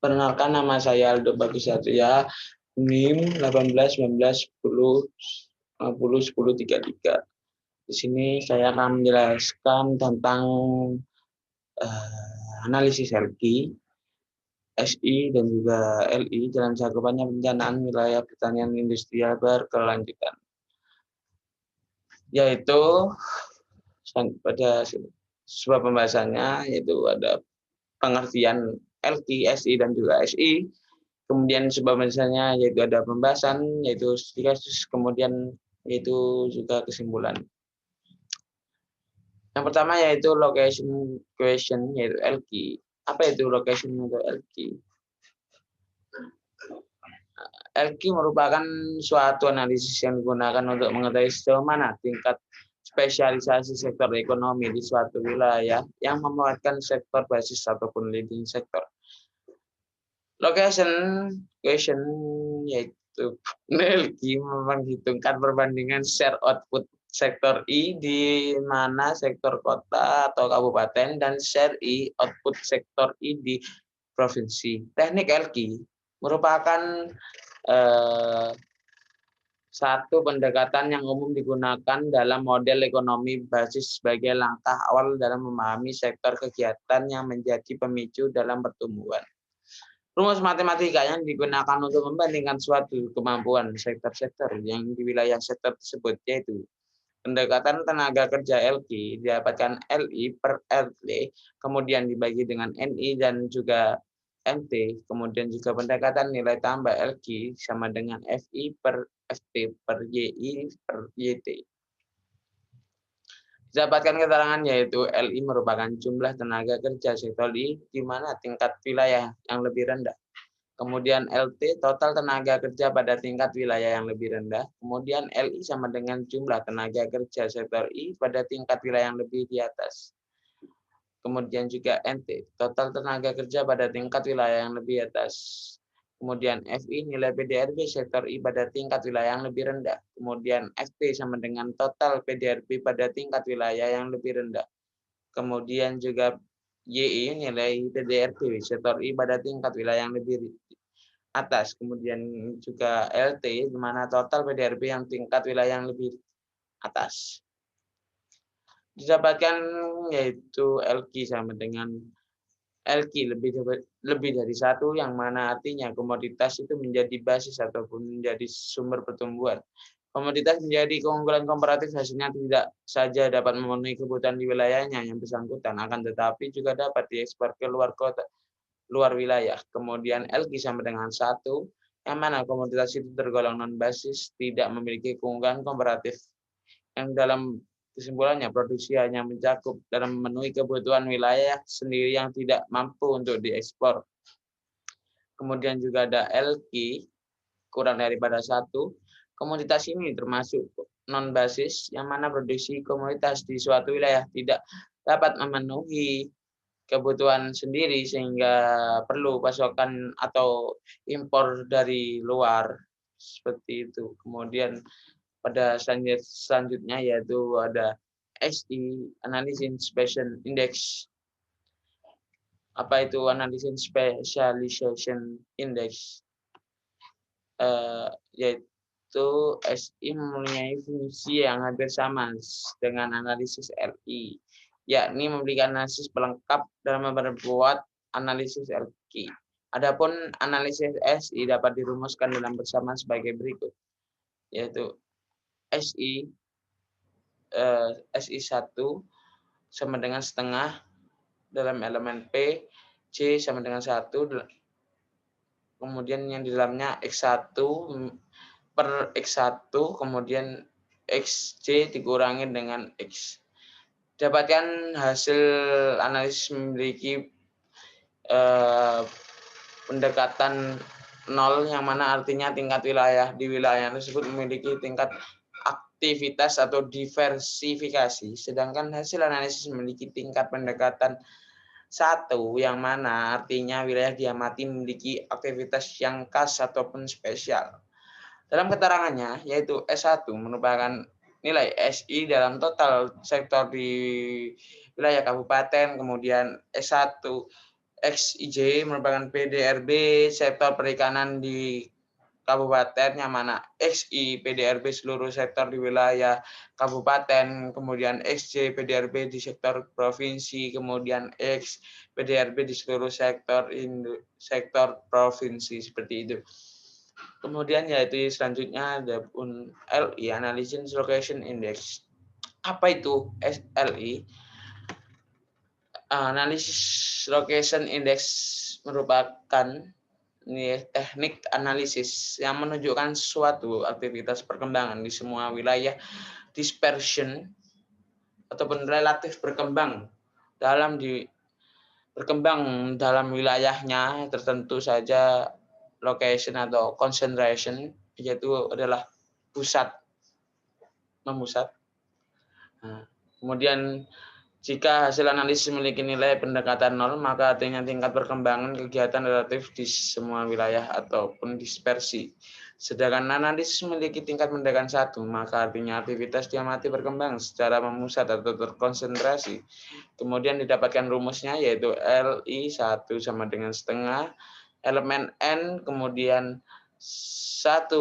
Perkenalkan, nama saya Aldo Bagus Satria, NIM 18 19 10 10 10 33. Di sini saya akan menjelaskan tentang analisis LQ, SI, dan juga LI dalam cakupannya perencanaan wilayah pertanian industrial berkelanjutan. Yaitu pada sebuah pembahasannya yaitu ada pengertian LQ, SI, dan juga SI. Kemudian sebuah pembahasannya yaitu ada pembahasan yaitu studi kasus, kemudian yaitu juga kesimpulan. Yang pertama yaitu location question yaitu LQ. Apa itu location atau LQ? LQ merupakan suatu analisis yang digunakan untuk mengetahui sejauh mana tingkat spesialisasi sektor ekonomi di suatu wilayah yang memuatkan sektor basis ataupun leading sektor. Location question yaitu LQ menghitungkan perbandingan share output sektor I di mana sektor kota atau kabupaten dan share I output sektor I di provinsi. Teknik LQ merupakan satu pendekatan yang umum digunakan dalam model ekonomi basis sebagai langkah awal dalam memahami sektor kegiatan yang menjadi pemicu dalam pertumbuhan. Rumus matematika yang digunakan untuk membandingkan suatu kemampuan sektor-sektor yang di wilayah sektor tersebut yaitu pendekatan tenaga kerja LQ didapatkan LI per RT, kemudian dibagi dengan NI dan juga MT, kemudian juga pendekatan nilai tambah LQ sama dengan FI per FT per YI per YT. Didapatkan keterangan yaitu LI merupakan jumlah tenaga kerja sektor I di mana tingkat wilayah yang lebih rendah. Kemudian LT total tenaga kerja pada tingkat wilayah yang lebih rendah. Kemudian LI sama dengan jumlah tenaga kerja sektor I pada tingkat wilayah yang lebih di atas. Kemudian juga NT total tenaga kerja pada tingkat wilayah yang lebih atas. Kemudian FI nilai PDRB sektor I pada tingkat wilayah yang lebih rendah. Kemudian FT sama dengan total PDRB pada tingkat wilayah yang lebih rendah. Kemudian juga YI nilai PDRB sektor I pada tingkat wilayah yang lebih atas. Kemudian juga LT di mana total PDRB yang tingkat wilayah yang lebih atas. Didapatkan yaitu LQ sama dengan LQ lebih dari satu, yang mana artinya komoditas itu menjadi basis ataupun menjadi sumber pertumbuhan. Komoditas menjadi keunggulan komparatif, hasilnya tidak saja dapat memenuhi kebutuhan di wilayahnya yang bersangkutan, akan tetapi juga dapat diekspor ke luar kota, luar wilayah. Kemudian LQ sama dengan satu, yang mana komoditas itu tergolong non basis, tidak memiliki keunggulan komparatif. Yang dalam kesimpulannya, produksi hanya mencakup dalam memenuhi kebutuhan wilayah sendiri yang tidak mampu untuk diekspor. Kemudian juga ada LQ kurang daripada satu. Komoditas ini termasuk non basis, yang mana produksi komoditas di suatu wilayah tidak dapat memenuhi kebutuhan sendiri sehingga perlu pasokan atau impor dari luar, seperti itu. Kemudian pada selanjutnya yaitu ada SI, Analysis Special Index. Apa itu Analysis Specialization Index? Yaitu SI mempunyai fungsi yang hampir sama dengan analisis LI, yakni memberikan analisis pelengkap dalam memperbuat analisis LQ. Adapun analisis SI dapat dirumuskan dalam persamaan sebagai berikut, yaitu SI 1 sama dengan setengah dalam elemen P, C sama dengan 1, kemudian yang di dalamnya X1 per X1, kemudian XC dikurangi dengan X. Dapatkan hasil analisis memiliki pendekatan 0, yang mana artinya tingkat wilayah di wilayah tersebut memiliki tingkat aktivitas atau diversifikasi, sedangkan hasil analisis memiliki tingkat pendekatan 1, yang mana artinya wilayah diamati memiliki aktivitas yang khas ataupun spesial. Dalam keterangannya, yaitu S1 merupakan nilai SI dalam total sektor di wilayah kabupaten, kemudian S1 XIJ merupakan PDRB sektor perikanan di kabupaten, yang mana XI PDRB seluruh sektor di wilayah kabupaten, kemudian XJ PDRB di sektor provinsi, kemudian X PDRB di seluruh sektor provinsi, seperti itu. Kemudian yaitu selanjutnya ada pun LI, Analysis Location Index. Apa itu LI? Analisis Location Index merupakan teknik analisis yang menunjukkan suatu aktivitas perkembangan di semua wilayah dispersion ataupun relatif berkembang dalam wilayahnya tertentu saja. Location atau concentration yaitu adalah memusat. Nah, kemudian jika hasil analisis memiliki nilai pendekatan 0, maka artinya tingkat perkembangan kegiatan relatif di semua wilayah ataupun dispersi. Sedangkan analisis memiliki tingkat pendekatan 1, maka artinya aktivitas diamati berkembang secara memusat atau terkonsentrasi. Kemudian didapatkan rumusnya yaitu LI1 sama dengan setengah elemen N, kemudian 1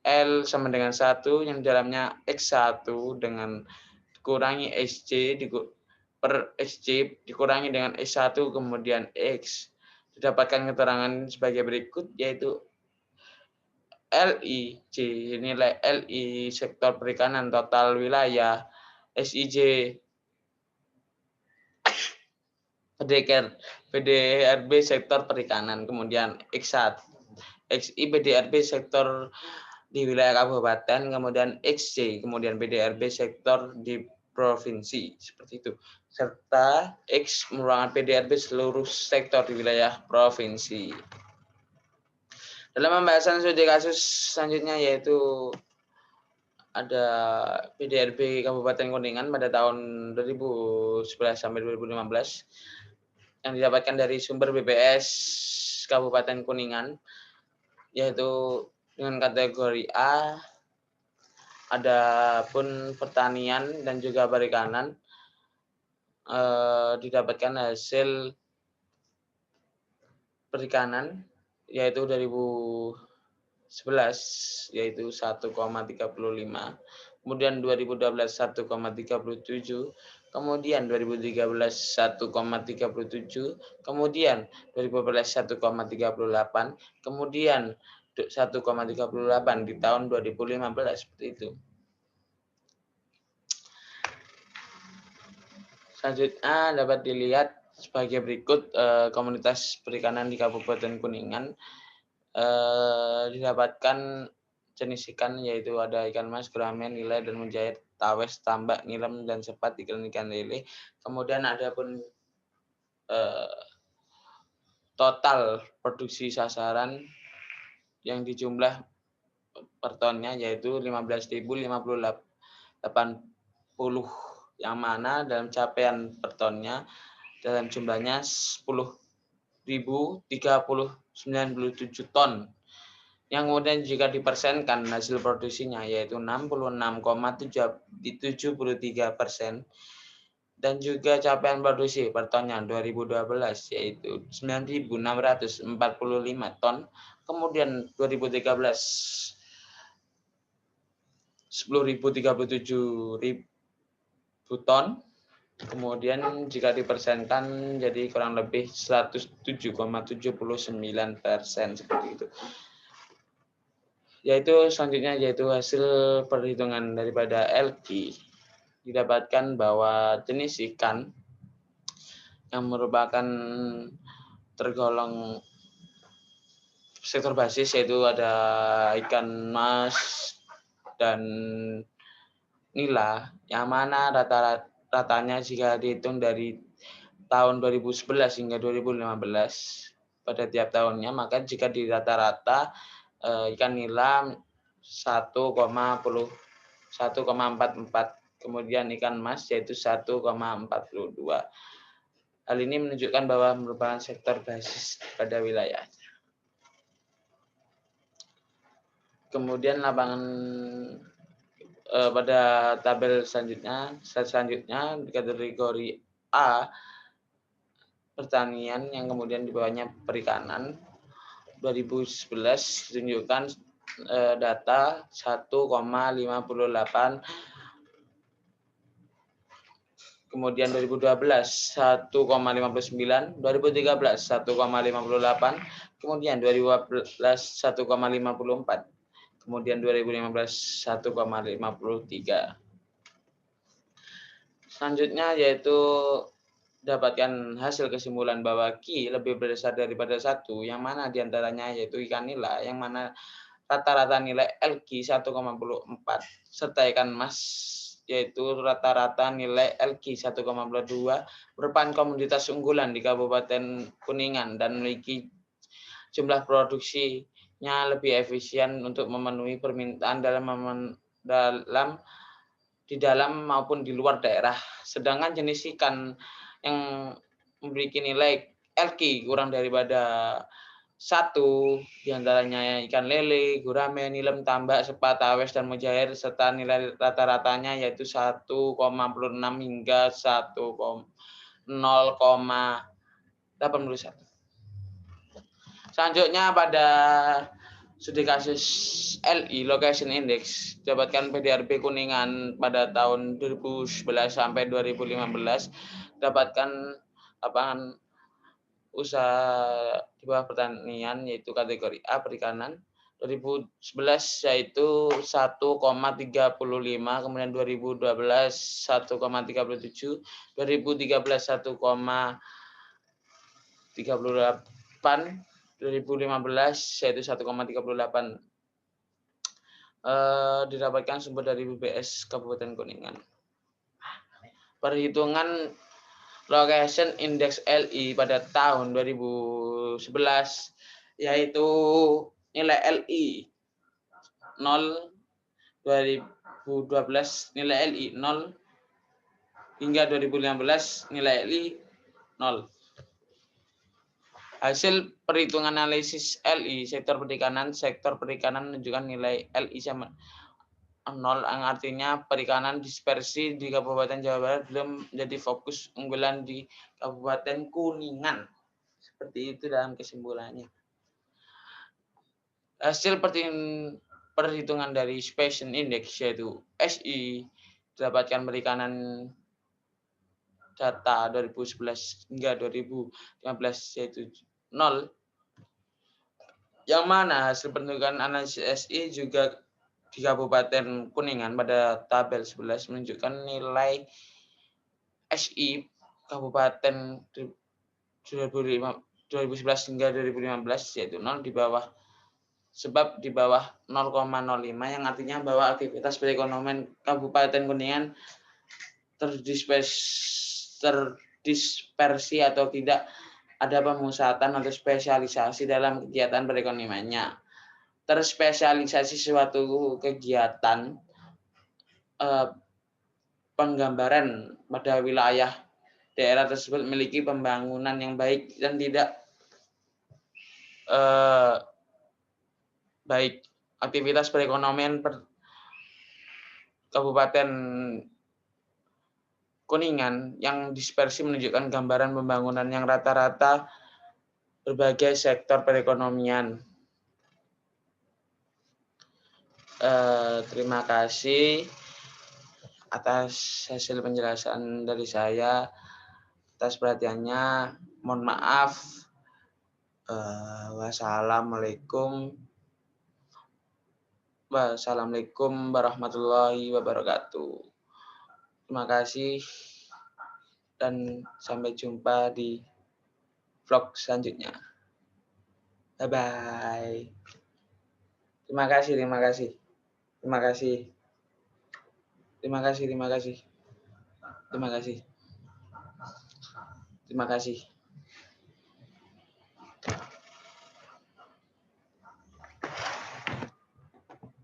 L sama dengan 1 yang dalamnya X1 dengan kurangi SC per SC dikurangi dengan S1 kemudian X. Didapatkan keterangan sebagai berikut, yaitu LIJ nilai LI sektor perikanan total wilayah, SIJ PDRB sektor perikanan, kemudian X1 XI PDRB sektor di wilayah kabupaten, kemudian XC, kemudian PDRB sektor di provinsi, seperti itu. Serta X merupakan PDRB seluruh sektor di wilayah provinsi. Dalam pembahasan studi kasus selanjutnya yaitu ada PDRB Kabupaten Kuningan pada tahun 2011 sampai 2015 yang didapatkan dari sumber BPS Kabupaten Kuningan, yaitu dengan kategori A, ada pun pertanian dan juga perikanan. Didapatkan hasil perikanan yaitu 2011 yaitu 1,35, kemudian 2012 1,37, kemudian 2013 1,37, kemudian 2014 1,38, kemudian 1,38 di tahun 2015, seperti itu. Selanjutnya dapat dilihat sebagai berikut, komunitas perikanan di Kabupaten Kuningan didapatkan jenis ikan yaitu ada ikan mas, gurame, nila, dan mujair, tawes, tambak, nilem, dan sepat, ikan lele. Kemudian ada pun total produksi sasaran yang dijumlah per tonnya yaitu 15.058, yang mana dalam capaian per tonnya dalam jumlahnya 10.097 ton, yang kemudian jika dipersenkan hasil produksinya yaitu 66,73%, dan juga capaian produksi per tonnya 2012 yaitu 9.645 ton, kemudian 2013 10.037 ton, kemudian jika dipersenkan jadi kurang lebih 107,79%, seperti itu. Yaitu selanjutnya yaitu hasil perhitungan daripada LQ, didapatkan bahwa jenis ikan yang merupakan tergolong sektor basis yaitu ada ikan mas dan nila, yang mana ratanya jika dihitung dari tahun 2011 hingga 2015 pada tiap tahunnya, maka jika di rata-rata ikan nila 1,44, kemudian ikan mas yaitu 1,42. Hal ini menunjukkan bahwa merupakan sektor basis pada wilayah. Kemudian pada tabel selanjutnya di kategori A pertanian yang kemudian di bawahnya perikanan. 2011 tunjukkan data 1,58, kemudian 2012 1,59, 2013 1,58, kemudian 2014 1,54, kemudian 2015 1,53. Selanjutnya yaitu dapatkan hasil kesimpulan bahwa Ki lebih besar daripada 1, yang mana diantaranya yaitu ikan nila, yang mana rata-rata nilai LQ 1,4, serta ikan mas yaitu rata-rata nilai LQ 1,2, merupakan komoditas unggulan di Kabupaten Kuningan dan memiliki jumlah produksinya lebih efisien untuk memenuhi permintaan di dalam maupun di luar daerah. Sedangkan jenis ikan yang memiliki nilai LQ kurang daripada 1, diantaranya ikan lele, gurame, nilem, tambak, sepat, tawes, dan mujair, serta nilai rata-ratanya yaitu 1,6 hingga 0,81. Selanjutnya pada studi kasus LI Location Index dapatkan PDRB Kuningan pada tahun 2011 sampai 2015 dapatkan lapangan usaha di bawah pertanian yaitu kategori A perikanan 2011 yaitu 1,35, kemudian 2012 1,37, 2013 1,38, 2015 yaitu 1,38. Didapatkan sumber dari BPS Kabupaten Kuningan. Perhitungan Location Index LI pada tahun 2011 yaitu nilai LI 0, 2012 nilai LI 0, hingga 2015 nilai LI 0. Hasil perhitungan analisis LI sektor perikanan menunjukkan nilai LI sama 0, yang artinya perikanan dispersi di Kabupaten Jawa Barat belum menjadi fokus unggulan di Kabupaten Kuningan. Seperti itu dalam kesimpulannya. Hasil perhitungan dari Spation Index yaitu SI didapatkan perikanan data 2011 hingga 2015 yaitu 0, yang mana hasil perhitungan analisis SI juga di Kabupaten Kuningan pada tabel 11 menunjukkan nilai SI Kabupaten 2011 hingga 2015 yaitu 0 di bawah, sebab di bawah 0,05, yang artinya bahwa aktivitas perekonomian Kabupaten Kuningan terdispersi atau tidak ada pemusatan atau spesialisasi dalam kegiatan perekonomiannya. Terspesialisasi suatu kegiatan penggambaran pada wilayah daerah tersebut memiliki pembangunan yang baik dan tidak baik. Aktivitas perekonomian Kabupaten Kuningan yang dispersi menunjukkan gambaran pembangunan yang rata-rata berbagai sektor perekonomian. Terima kasih atas hasil penjelasan dari saya, atas perhatiannya. Mohon maaf. Wassalamualaikum warahmatullahi wabarakatuh. Terima kasih dan sampai jumpa di vlog selanjutnya. Bye-bye. Terima kasih. Terima kasih. Terima kasih.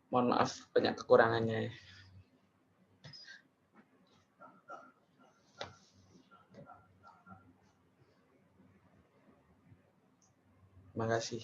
Mohon maaf banyak kekurangannya. Terima kasih.